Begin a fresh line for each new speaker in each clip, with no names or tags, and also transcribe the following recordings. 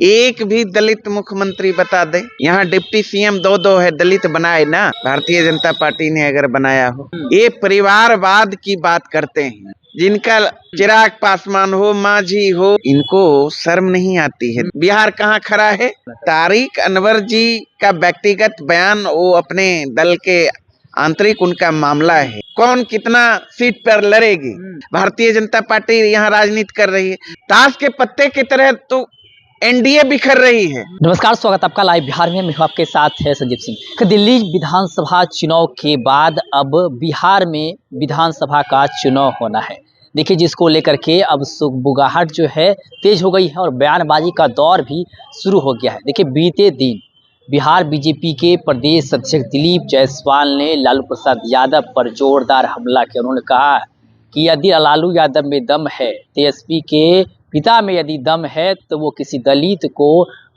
एक भी दलित मुख्यमंत्री बता दे। यहाँ डिप्टी सीएम दो है, दलित बनाए ना भारतीय जनता पार्टी ने अगर बनाया हो। ये परिवारवाद की बात करते हैं, जिनका चिराग पासवान हो, मांझी हो, इनको शर्म नहीं आती है। बिहार कहाँ खड़ा है? तारिक अनवर जी का व्यक्तिगत बयान, वो अपने दल के आंतरिक उनका मामला है। कौन कितना सीट पर लड़ेगी? भारतीय जनता पार्टी यहाँ राजनीति कर रही है। ताश के पत्ते की तरह तो एनडीए बिखर रही है।
नमस्कार, स्वागत आपका लाइव बिहार में। मैं आपके साथ है संजीव सिंह। दिल्ली विधानसभा चुनाव के बाद अब बिहार में विधानसभा का चुनाव होना है। देखिए, जिसको लेकर के अब सुगबुगाहट जो है तेज हो गई है और बयानबाजी का दौर भी शुरू हो गया है। देखिए, बीते दिन बिहार बीजेपी के प्रदेश अध्यक्ष दिलीप जायसवाल ने लालू प्रसाद यादव पर जोरदार हमला किया। उन्होंने कहा कि यदि लालू यादव में दम है, तेजस्वी के पिता में यदि दम है, तो वो किसी दलित को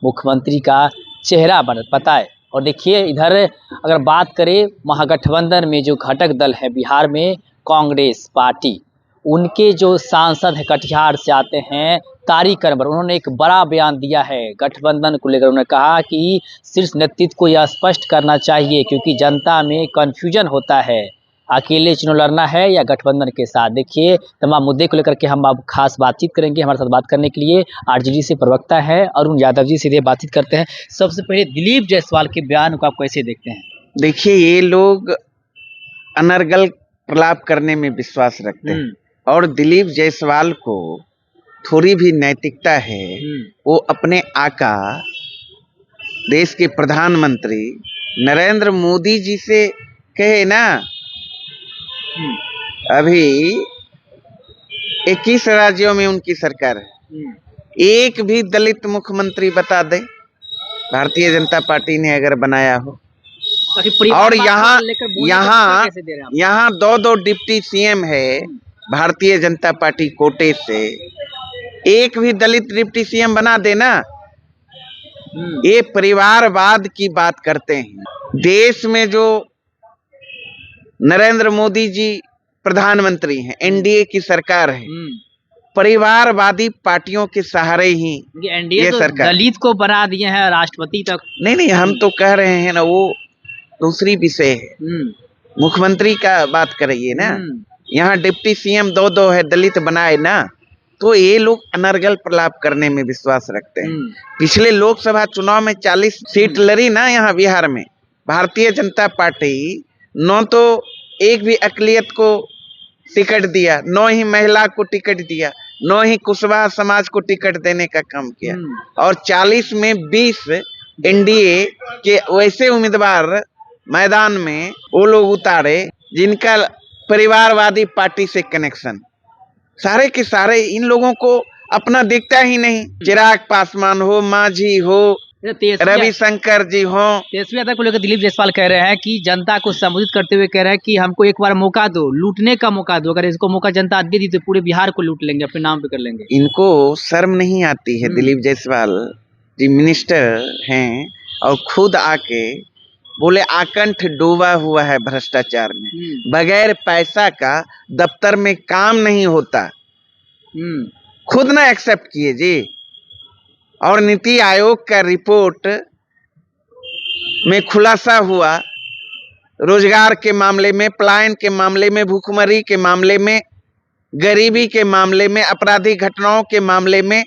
मुख्यमंत्री का चेहरा बताए। और देखिए, इधर अगर बात करें महागठबंधन में जो घटक दल है बिहार में, कांग्रेस पार्टी, उनके जो सांसद है कटिहार से आते हैं तारिक अनवर, उन्होंने एक बड़ा बयान दिया है गठबंधन को लेकर। उन्होंने कहा कि शीर्ष नेतृत्व को यह स्पष्ट करना चाहिए, क्योंकि जनता में कन्फ्यूजन होता है, अकेले चुनाव लड़ना है या गठबंधन के साथ। देखिए, तमाम मुद्दे को लेकर के हम अब खास बातचीत करेंगे। हमारे साथ बात करने के लिए आरजेडी से प्रवक्ता है अरुण यादव जी, सीधे बातचीत करते हैं। सबसे पहले दिलीप जायसवाल के बयान को आप कैसे देखते हैं?
देखिए, ये लोग अनर्गल प्रलाप करने में विश्वास रखते हैं और दिलीप जायसवाल को थोड़ी भी नैतिकता है। वो अपने आका देश के प्रधानमंत्री नरेंद्र मोदी जी से कहे ना, अभी 21 राज्यों में उनकी सरकार है, एक भी दलित मुख्यमंत्री बता दे भारतीय जनता पार्टी ने अगर बनाया हो। और यहाँ दो डिप्टी सीएम है भारतीय जनता पार्टी कोटे से, एक भी दलित डिप्टी सीएम बना देना। ये परिवारवाद की बात करते हैं। देश में जो नरेंद्र मोदी जी प्रधानमंत्री हैं, एनडीए की सरकार है, परिवारवादी पार्टियों के सहारे ही ये
तो
सरकार
दलित को बना दिए हैं राष्ट्रपति तक।
नहीं, हम तो कह रहे हैं ना, वो दूसरी विषय है। मुख्यमंत्री का बात करिए ना। यहाँ डिप्टी सीएम दो है, दलित बनाए ना, तो ये लोग अनर्गल प्रलाप करने में विश्वास रखते हैं। पिछले लोकसभा चुनाव में 40 सीट लड़ी ना यहाँ बिहार में, भारतीय जनता पार्टी न तो एक भी अकलियत को टिकट दिया, न ही महिला को टिकट दिया, न ही कुशवाहा समाज को टिकट देने का काम किया। और 40 में 20 एनडीए के वैसे उम्मीदवार मैदान में वो लोग उतारे जिनका परिवारवादी पार्टी से कनेक्शन। सारे के सारे इन लोगों को अपना दिखता ही नहीं। चिराग पासवान हो, मांझी हो, रविशंकर जी हो।
तेजस्वी यादव को लेकर दिलीप जायसवाल कह रहे हैं कि जनता को संबोधित करते हुए कह रहे हैं कि हमको एक बार मौका दो, लूटने का मौका दो। अगर इसको मौका जनता दे दी तो पूरे बिहार को लूट लेंगे, अपने नाम पे कर लेंगे।
इनको शर्म नहीं आती है। दिलीप जायसवाल जी मिनिस्टर हैं और खुद आके बोले आकंठ डूबा हुआ है भ्रष्टाचार में, बगैर पैसा का दफ्तर में काम नहीं होता। खुद ना एक्सेप्ट किए जी। और नीति आयोग का रिपोर्ट में खुलासा हुआ, रोजगार के मामले में, पलायन के मामले में, भूखमरी के मामले में, गरीबी के मामले में, आपराधिक घटनाओं के मामले में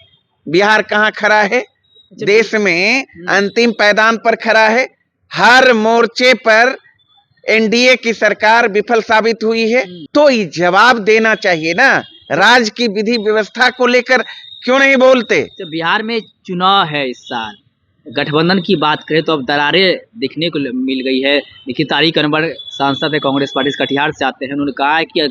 बिहार कहाँ खड़ा है? देश में अंतिम पायदान पर खड़ा है। हर मोर्चे पर एनडीए की सरकार विफल साबित हुई है। तो ये जवाब देना चाहिए ना। राज्य की विधि व्यवस्था को लेकर क्यों नहीं बोलते?
तो बिहार में चुनाव है इस साल, गठबंधन की बात करें तो अब दरारें दिखने को मिल गई है। देखिए, तारिक अनवर सांसद है कांग्रेस पार्टी से, कटिहार से आते हैं। उन्होंने कहा है कि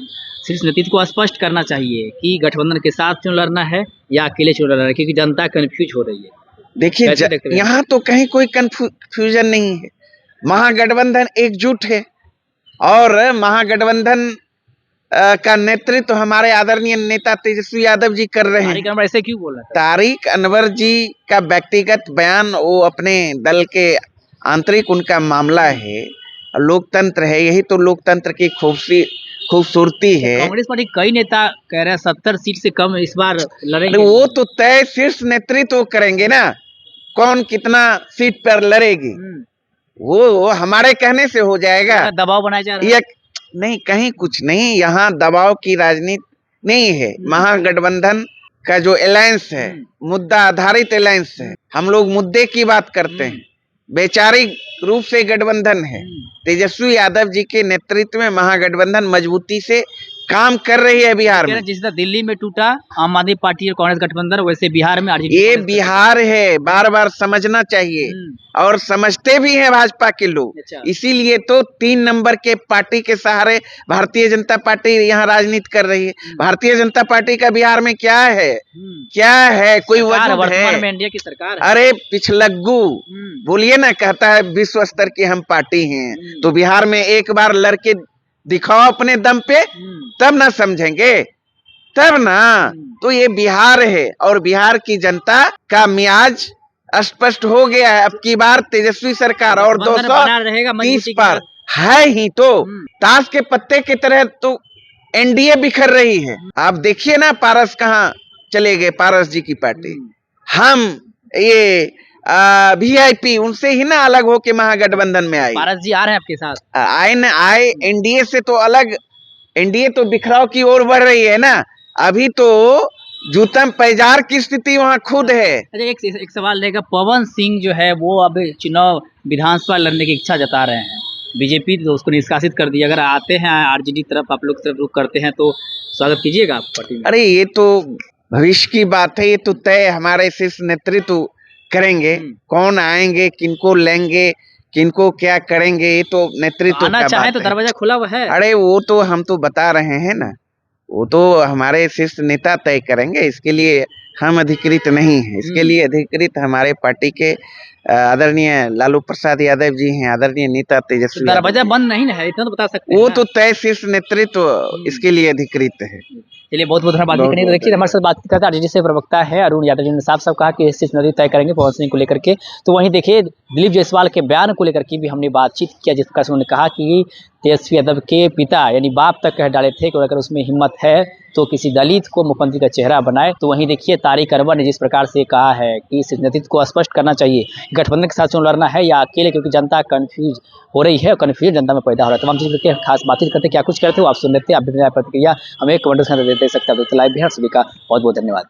शीर्ष नेतृत्व को स्पष्ट करना चाहिए कि गठबंधन के साथ चुनाव लड़ना है या अकेले चुनाव लड़ना है, क्योंकि जनता कंफ्यूज हो रही है।
देखिए, यहाँ तो कहीं कोई कंफ्यूजन नहीं है। महागठबंधन एकजुट है और महागठबंधन का नेतृत्व हमारे आदरणीय नेता तेजस्वी यादव जी कर रहे हैं।
तारिक अनवर ऐसे क्यों बोल रहे हैं?
तारिक अनवर जी का व्यक्तिगत बयान, वो अपने दल के आंतरिक उनका मामला है। लोकतंत्र है, यही तो लोकतंत्र की खूबसूरती है।
कांग्रेस पार्टी कई नेता कह रहे हैं 70 सीट से कम इस बार लड़ेंगे।
वो तो तय शीर्ष नेतृत्व करेंगे ना। कौन कितना सीट पर लड़ेगी वो हमारे कहने से हो जाएगा।
दबाव बनाया जा रहा है।
ये नहीं, कहीं कुछ नहीं, यहाँ दबाव की राजनीति नहीं है। महागठबंधन का जो अलायंस है मुद्दा आधारित अलायंस है। हम लोग मुद्दे की बात करते हैं, वैचारिक रूप से गठबंधन है। तेजस्वी यादव जी के नेतृत्व में महागठबंधन मजबूती से काम कर रही है बिहार में।
जिस तरह दिल्ली में टूटा आम आदमी पार्टी और कांग्रेस गठबंधन, वैसे बिहार में आरजेडी
ये बिहार है, बार बार समझना चाहिए और समझते भी हैं भाजपा के लोग।
अच्छा।
इसीलिए तो 3 नंबर के पार्टी के सहारे भारतीय जनता पार्टी यहाँ राजनीति कर रही है। भारतीय जनता पार्टी का बिहार में क्या है, क्या है, कोई वजूद
वर्तमान में
है?
एनडीए की सरकार है।
अरे पिछलग्गू बोलिए ना, कहता है विश्व स्तर की हम पार्टी हैं, तो बिहार में एक बार लड़के दिखाओ अपने दम पे, तब ना समझेंगे, तब ना। तो ये बिहार है और बिहार की जनता का मियाज स्पष्ट हो गया है। अब की बार तेजस्वी सरकार और 230 पर है ही तो ताश के पत्ते की तरह तो एनडीए बिखर रही है। आप देखिए ना पारस कहाँ चले गए, पारस जी की पार्टी। हम ये वीआईपी उनसे ही ना अलग होके महागठबंधन में आई।
पारस जी आ रहे हैं आपके साथ?
आए न आए, एनडीए से तो अलग, एनडीए तो बिखराव की ओर बढ़ रही है ना। अभी तो जूतम पैजार की स्थिति वहाँ खुद है।
अच्छा, एक सवाल रहेगा, पवन सिंह जो है वो अब चुनाव विधानसभा लड़ने की इच्छा जता रहे हैं। बीजेपी तो उसको निष्कासित कर दिया। अगर आते हैं आरजेडी तरफ, आप लोग तरफ रुख करते हैं तो स्वागत कीजिएगा आप पार्टी में?
अरे ये तो भविष्य की बात है, ये तो तय हमारे शीर्ष नेतृत्व करेंगे। कौन आएंगे, किनको लेंगे, किनको क्या करेंगे, ये तो नेतृत्व
आना
का
चाहे
बात
तो
है।
दरवाजा खुला हुआ है।
अरे वो तो हम तो बता रहे हैं ना, वो तो हमारे शीर्ष नेता तय करेंगे। इसके लिए हम अधिकृत नहीं है। इसके लिए अधिकृत हमारे पार्टी के आदरणीय लालू प्रसाद यादव जी हैं, आदरणीय नेता तेजस्वी।
दरवाजा बंद नहीं है, इतना तो बता सकते हैं।
वो तो तय शीर्ष नेतृत्व इसके लिए अधिकृत है।
चलिए, बहुत बहुत धन्यवाद बात करने के लिए। देखिए, हमारे साथ बात करते हैं आरजेडी से प्रवक्ता है अरुण यादव जी ने साफ साफ कहा कि इस नदी तय करेंगे पवन सिंह को लेकर के। तो वहीं देखिए, दिलीप जायसवाल के बयान को लेकर के भी हमने बातचीत किया, जिस प्रकार से उन्होंने कहा कि तेजस्वी यादव के पिता यानी बाप तक कह डाले थे कि अगर उसमें हिम्मत है तो किसी दलित को मुख्यमंत्री का चेहरा बनाए। तो वहीं देखिए, तारिक अनवर ने जिस प्रकार से कहा है कि इस नेतृत्व को स्पष्ट करना चाहिए, गठबंधन के साथ चुनाव लड़ना है या अकेले, क्योंकि जनता कंफ्यूज हो रही है, कंफ्यूजन जनता में पैदा हो रहा है। तमाम चीज़ के खास बातचीत करते क्या कुछ करते हो आप सुन लेते हैं। आप भी प्रतिक्रिया हमें कमेंट दे सकते हैं। तो लाइव बिहार सभी का बहुत बहुत धन्यवाद।